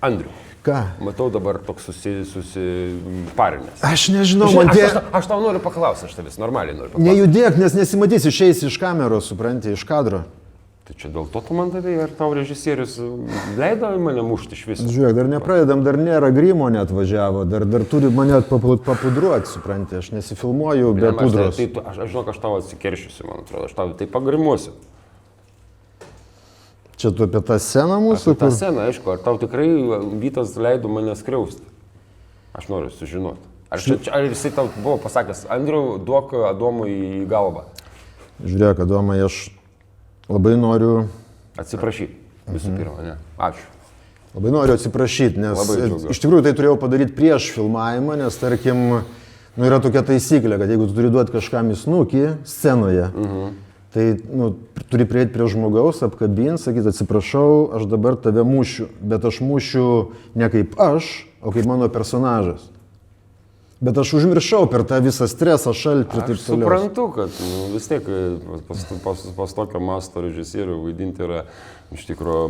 Andriu. Ką? Matau dabar toks susiparinęs. Aš nežinau, Žinai, man tie... aš tau noriu paklausyti, aš tavęs normaliai noriu paklausyti. Nejudėk, nes nesimatys, išeisi iš kameros, supranti, iš kadro. Tai čia dėl to tu man davėjai, ar tau režisierius leido mane mušti iš viso? Žiūrėk, dar nepradedam, dar nėra grimo net važiavo, dar turi mane papudruoti, supranti, aš nesifilmuoju be pudros. Aš žinau, kad aš tau atsikeršysiu, man atrodo, aš tau tai pagrimuosiu. Čia tu apie tą sceną mūsų? Apie tą sceną, aišku, ar tau tikrai Vytas leido mane skriausti? Aš noriu sužinoti. Ar jisai tau buvo pasakęs, Andriau, duok Adomui į galvą? Žiūrėk, Adomai, aš labai noriu... Atsiprašyti, visų pirma, ne? Ačiū. Labai noriu atsiprašyti, nes iš tikrųjų tai turėjau padaryti prieš filmavimą, nes tarkim, yra tokia taisyklė, kad jeigu tu turi duoti kažkam į snukį scenoje, tai turi prieiti prie žmogaus, apkabinti, sakyti, atsiprašau, aš dabar tave mušiu, bet aš mušiu ne kaip aš, o kaip mano personažas. Bet aš užmiršau per tą visą stresą, šaltį ir taip toliau. Aš suprantu, kad vis tiek pas tokio masto režisierių vaidinti yra iš tikrųjų